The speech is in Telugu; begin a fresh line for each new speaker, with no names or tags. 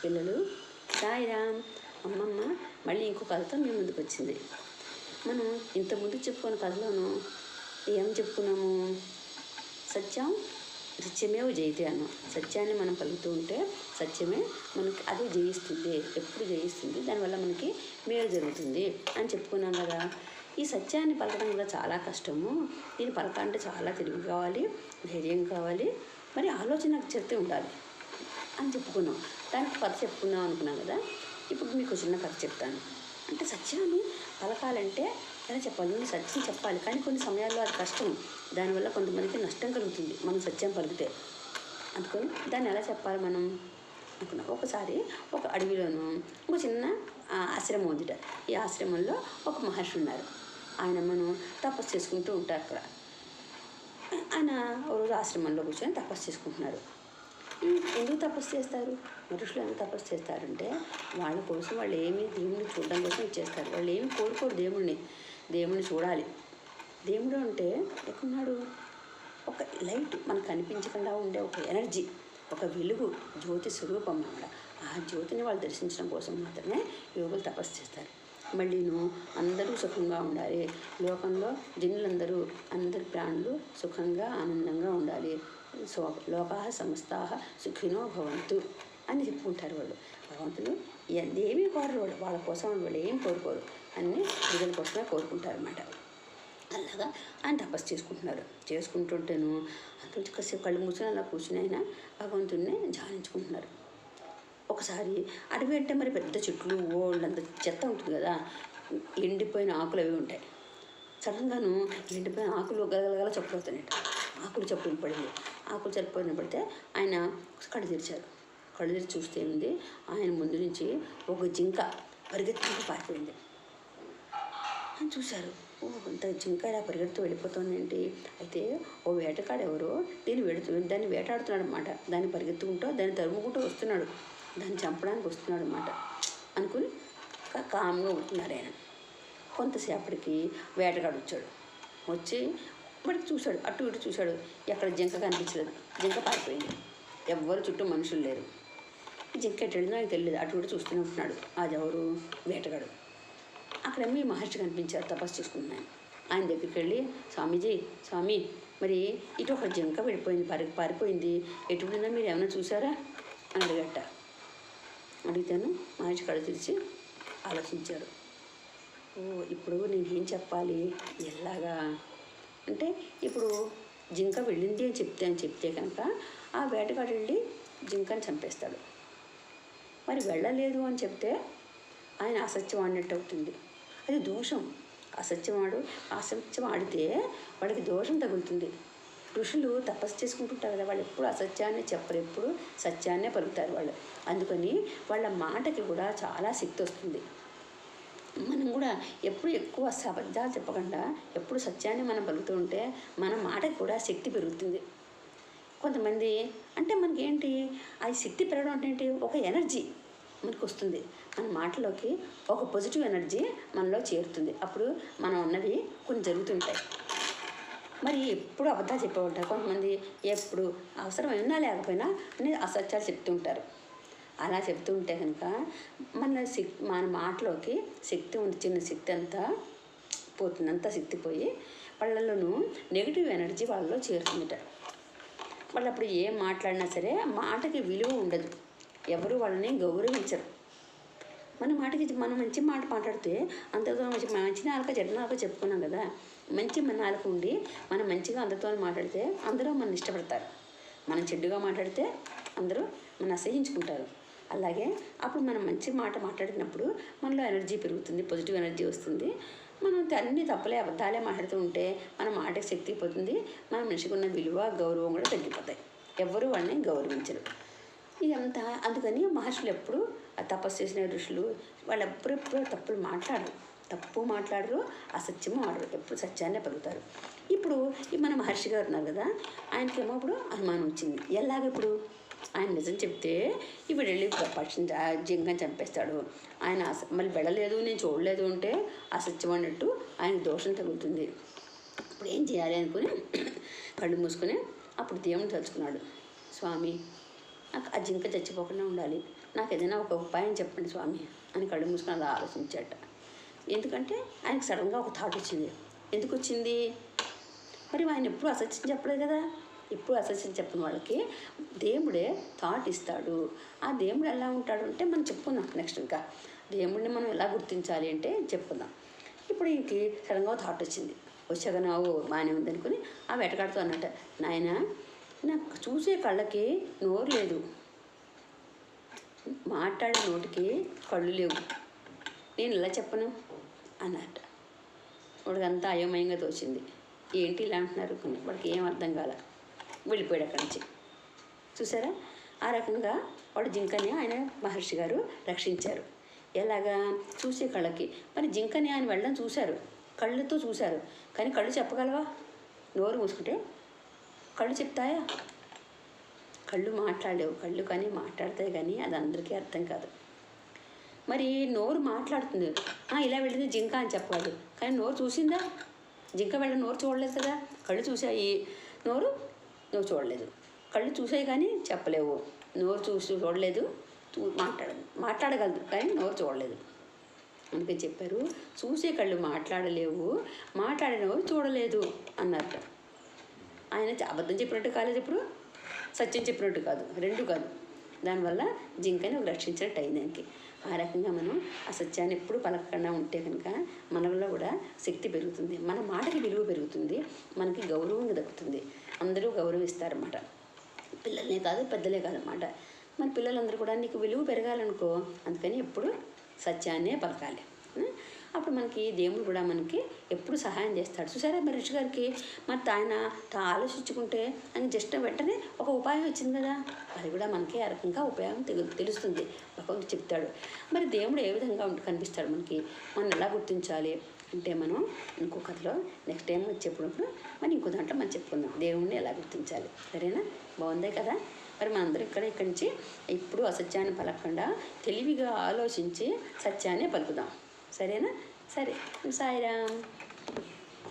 పిల్లలు సాయిరామ్. అమ్మమ్మ మళ్ళీ ఇంకో కథతో మీ ముందుకు వచ్చింది. మనం ఇంతకుముందు చెప్పుకున్న కథలోను ఏం చెప్పుకున్నాము? సత్యం సత్యమేవ జయతే అన్నాం. సత్యాన్ని మనం పలుకుతూ ఉంటే సత్యమే మనకి అదే జయిస్తుంది, ఎప్పుడు జయిస్తుంది, దానివల్ల మనకి మేలు జరుగుతుంది అని చెప్పుకున్నాం కదా. ఈ సత్యాన్ని పలకడం కూడా చాలా కష్టము. దీన్ని పలకాలంటే చాలా తెలివి కావాలి, ధైర్యం కావాలి, మరి ఆలోచన శక్తి ఉండాలి అని చెప్పుకున్నాం. దానికి కథ చెప్పుకుందాం అనుకున్నాం కదా. ఇప్పుడు మీకు చిన్న కథ చెప్తాను. అంటే సత్యాన్ని పలకాలంటే ఎలా చెప్పాలి? నువ్వు సత్యం చెప్పాలి, కానీ కొన్ని సమయాల్లో అది కష్టం. దానివల్ల కొంతమందికి నష్టం కలుగుతుంది మనం సత్యం పలికితే. అందుకని దాన్ని ఎలా చెప్పాలి మనం అనుకున్నాం. ఒకసారి ఒక అడవిలోనూ ఒక చిన్న ఆశ్రమం ఉందిట. ఈ ఆశ్రమంలో ఒక మహర్షి ఉన్నారు. ఆయన మనం తపస్సు చేసుకుంటూ ఉంటారు అక్కడ. ఆయన ఒక రోజు ఆశ్రమంలో కూర్చొని తపస్సు చేసుకుంటున్నారు. ఎందుకు తపస్సు చేస్తారు? మనుషులు ఎందుకు తపస్సు చేస్తారంటే వాళ్ళ కోసం, వాళ్ళు ఏమీ దేవుడిని చూడడం కోసం ఇచ్చేస్తారు. వాళ్ళు ఏమి కోరుకోరు దేవుడిని చూడాలి. దేవుడు అంటే ఎక్కడున్నాడు? ఒక లైట్, మనకు కనిపించకుండా ఉండే ఒక ఎనర్జీ, ఒక వెలుగు, జ్యోతి స్వరూపం అన్నమాట. ఆ జ్యోతిని వాళ్ళు దర్శించడం కోసం మాత్రమే యోగులు తపస్సు చేస్తారు. మళ్ళీను అందరూ సుఖంగా ఉండాలి, లోకంలో జనులందరూ, అందరి ప్రాణులు సుఖంగా ఆనందంగా ఉండాలి. లోకాః సమస్తాః సుఖినో భవంతు అని చెప్పుకుంటారు వాళ్ళు. భగవంతుడు ఏమీ కోరరు, వాళ్ళ కోసం వాళ్ళు ఏం కోరుకోరు, అన్నీ ప్రజల కోసమే కోరుకుంటారు అన్నమాట. అలాగా ఆయన తపస్సు చేసుకుంటుంటేను అంత కాసేపు కళ్ళు మూసుకొని అలా కూర్చుని ఆయన భగవంతుడిని ధ్యానించుకుంటున్నారు. ఒకసారి అడవి అంటే మరి పెద్ద చెట్లు, ఓళ్ళంత చెత్త ఉంటుంది కదా, ఎండిపోయిన ఆకులు అవి ఉంటాయి. సడన్గాను ఎండిపోయిన ఆకులు గలగలగల చప్పుడవుతున్నాయి. ఆకులు చప్పుడు పడింది. ఆకులు చప్పుడు పడితే ఆయన కళ్ళు తెరిచారు. కళ్ళు తెరిచి చూస్తే ఏముంది, ఆయన ముందు నుంచి ఒక జింక పరిగెత్తుకుంటూ పారిపోయింది. ఆయన చూశారు, అంత జింక ఇలా పరిగెడుతూ వెళ్ళిపోతుంది ఏంటి? అయితే ఓ వేటగాడు ఎవరో దాన్ని వేటాడుతున్నాడు అన్నమాట. దాన్ని పరిగెత్తుకుంటూ, దాన్ని తరుముకుంటూ వస్తున్నాడు, దాన్ని చంపడానికి వస్తున్నాడు అన్నమాట అనుకుని కామ్గా ఉంటున్నారు ఆయన. కొంతసేపటికి వేటగాడు వచ్చి వాడికి చూశాడు, అటు ఇటు చూశాడు, ఎక్కడ జింక కనిపించలేదు. జింక పారిపోయింది. ఎవ్వరు చుట్టూ మనుషులు లేరు. జింక ఎట్టడిదో నాకు తెలియదు, అటు ఇటు చూస్తూనే ఉంటున్నాడు. అది ఎవరు? వేటగాడు. అక్కడేమో మహర్షి కనిపించారు, తపస్సు చేసుకుంటున్నాను. ఆయన దగ్గరికి వెళ్ళి, స్వామి మరి ఇటు ఒక జింక వెళ్ళిపోయింది, పారిపోయింది, ఎటువంటిదో మీరు ఏమైనా చూసారా అని అడిగితేను మహర్షి కళ్ళు తెరిచి ఆలోచించారు. ఇప్పుడు నేను ఏం చెప్పాలి, ఎలాగా అంటే ఇప్పుడు జింక వెళ్ళింది అని చెప్తే కనుక ఆ వేటగాడు వెళ్ళి జింకని చంపేస్తాడు. మరి వెళ్ళలేదు అని చెప్తే ఆయన అసత్యం ఆడినట్టు అవుతుంది. అది దోషం. అసత్యం ఆడితే వాడికి దోషం తగులుతుంది. ఋషులు తపస్సు చేసుకుంటుంటారు కదా, వాళ్ళు ఎప్పుడు అసత్యాన్ని చెప్పరు, ఎప్పుడు సత్యాన్నే పలుకుతారు వాళ్ళు. అందుకని వాళ్ళ మాటకి కూడా చాలా శక్తి వస్తుంది. మనం కూడా ఎప్పుడు ఎక్కువ అబద్ధాలు చెప్పకుండా ఎప్పుడు సత్యాన్ని మనం పలుకుతూ ఉంటే మన మాటకి కూడా శక్తి పెరుగుతుంది. కొంతమంది అంటే మనకేంటి అది శక్తి పెరగడం అంటే ఏంటి, ఒక ఎనర్జీ మనకు వస్తుంది. మన మాటలోకి ఒక పాజిటివ్ ఎనర్జీ మనలో చేరుతుంది. అప్పుడు మనం ఉన్నవి కొన్ని జరుగుతుంటాయి. మరి ఎప్పుడు అబద్ధాలు చెప్పేవాళ్ళు కొంతమంది, ఎప్పుడు అవసరం అయినా లేకపోయినా అన్ని అసత్యాలు చెప్తూ ఉంటారు. అలా చెప్తూ ఉంటే కనుక మన మాటలోకి శక్తి ఉంది, చిన్న శక్తి అంతా పోతుంది. అంతా శక్తి పోయి వాళ్ళలోనూ నెగిటివ్ ఎనర్జీ వాళ్ళలో చేరుతుందట. వాళ్ళు అప్పుడు ఏం మాట్లాడినా సరే మాటకి విలువ ఉండదు, ఎవరు వాళ్ళని గౌరవించరు. మన మంచి మాట మాట్లాడితే అందరితో మంచి నాలుక చెడ్డ నాలుక చెప్పుకున్నాం కదా. మంచి నాలుక ఉండి మనం మంచిగా అందరితో మాట్లాడితే అందరూ మనం ఇష్టపడతారు. మనం చెడ్డుగా మాట్లాడితే అందరూ మనం అసహించుకుంటారు. అలాగే అప్పుడు మనం మంచి మాట మాట్లాడినప్పుడు మనలో ఎనర్జీ పెరుగుతుంది, పాజిటివ్ ఎనర్జీ వస్తుంది. మనం అన్ని తప్పులే అబద్ధాలే మాట్లాడుతూ ఉంటే మన మాటకి శక్తి పోతుంది, మన మనిషికి ఉన్న విలువ గౌరవం కూడా తగ్గిపోతాయి. ఎవ్వరూ వాళ్ళని గౌరవించరు. ఇదంతా అందుకని మహర్షులు ఎప్పుడు తపస్సు చేసిన ఋషులు వాళ్ళు ఎప్పుడెప్పుడు తప్పు మాట్లాడరు, అసత్యము ఆడరు, ఎప్పుడు సత్యాన్నే పలుకుతారు. ఇప్పుడు మన మహర్షి గారు ఉన్నారు కదా, ఆయనకేమో ఇప్పుడు అనుమానం వచ్చింది. ఎలాగప్పుడు ఆయన నిజం చెప్తే ఇప్పుడు వెళ్ళి జింకని చంపేస్తాడు, ఆయన మళ్ళీ వెళ్ళలేదు, నేను చూడలేదు అంటే అసత్యం అన్నట్టు ఆయన దోషం తగులుతుంది. ఇప్పుడు ఏం చేయాలి అనుకుని కళ్ళు మూసుకొని అప్పుడు దేవుని తలుచుకున్నాడు. స్వామి నాకు ఆ జింక చచ్చిపోకుండా ఉండాలి, నాకు ఏదైనా ఒక ఉపాయం చెప్పండి స్వామి అని కళ్ళు మూసుకొని అలా ఆలోచించాట. ఎందుకంటే ఆయనకు సడన్గా ఒక థాట్ వచ్చింది. ఎందుకు వచ్చింది? మరి ఆయన ఎప్పుడు అసత్యం చెప్పలేదు కదా. ఎప్పుడు అసత్యం చెప్పిన వాళ్ళకి దేవుడే థాట్ ఇస్తాడు. ఆ దేవుడు ఎలా ఉంటాడు అంటే మనం చెప్పుకుందాం నెక్స్ట్. ఇంకా దేవుడిని మనం ఎలా గుర్తించాలి అంటే చెప్పుకుందాం. ఇప్పుడు ఇంక సడన్గా థాట్ వచ్చింది. వచ్చాక నావు బాగానే ఉందనుకుని ఆ వేటగాడుతూ అన్నట్ట, నాయన నాకు చూసే కళ్ళకి నోరు లేదు, మాట్లాడే నోటికి కళ్ళు లేవు, నేను ఇలా చెప్పను అన్నట్ట. వాడికి అంతా అయోమయంగా తోచింది. ఏంటి ఇలా అంటున్నారు? వాడికి ఏం అర్థం కాల, వెళ్ళిపోయాడు అక్కడి నుంచి. చూసారా, ఆ రకంగా వాడు జింకని ఆయన మహర్షి గారు రక్షించారు. ఎలాగా? చూసే కళ్ళకి. మరి జింకని ఆయన వెళ్ళడం చూశారు, కళ్ళతో చూశారు, కానీ కళ్ళు చెప్పగలవా? నోరు మూసుకుంటే కళ్ళు చెప్తాయా? కళ్ళు మాట్లాడలేవు. కళ్ళు కానీ మాట్లాడతాయి, కానీ అది అందరికీ అర్థం కాదు. మరి నోరు మాట్లాడుతుంది, ఇలా వెళ్ళింది జింక అని చెప్పాలి, కానీ నోరు చూసిందా? జింక వెళ్ళ నోరు చూడలేదు కదా. కళ్ళు చూసాయి, నోరు చూడలేదు. కళ్ళు చూసాయి కానీ చెప్పలేవు, నోరు చూడలేదు, మాట్లాడగలదు కానీ నోరు చూడలేదు. అందుకని చెప్పారు, చూసే కళ్ళు మాట్లాడలేవు, మాట్లాడే నోరు చూడలేదు అన్నట్టు. ఆయన అబద్ధం చెప్పినట్టు కాలేదు, ఇప్పుడు సత్యం చెప్పినట్టు కాదు, రెండు కాదు. దానివల్ల జింకని రక్షించినట్టు అయింది ఆయనకి. ఆ రకంగా మనం ఆ సత్యాన్ని ఎప్పుడు పలకకుండా ఉంటే కనుక మనలో కూడా శక్తి పెరుగుతుంది, మన మాటకి విలువ పెరుగుతుంది, మనకి గౌరవం దక్కుతుంది, అందరూ గౌరవిస్తారన్నమాట. పిల్లలనే కాదు పెద్దలే కాదన్నమాట. మన పిల్లలందరూ కూడా నీకు విలువ పెరగాలనుకో, అందుకని ఎప్పుడు సత్యాన్నే పలకాలి. అప్పుడు మనకి దేవుడు కూడా మనకి ఎప్పుడు సహాయం చేస్తాడు. చూసారా మరి ఋషి గారికి మరి ఆయన ఆలోచించుకుంటే ఆయన జస్ట్ వెంటనే ఒక ఉపాయం వచ్చింది కదా. అది కూడా మనకి ఆ రకంగా ఉపయోగం తెలుస్తుంది, భగవంతుడు చెప్తాడు. మరి దేవుడు ఏ విధంగా కనిపిస్తాడు మనకి, మనం ఎలా గుర్తించాలి అంటే మనం ఇంకో కథలో నెక్స్ట్ టైం వచ్చేప్పుడు మరి ఇంకో దాంట్లో మనం చెప్పుకుందాం దేవుణ్ణి ఎలా గుర్తించాలి. సరేనా? బాగుందే కదా. మరి మనందరం ఇక్కడి నుంచి ఇప్పుడు అసత్యాన్ని పలకకుండా తెలివిగా ఆలోచించి సత్యాన్ని పలుకుదాం. సరేనా? సరే, సాయిరామ్.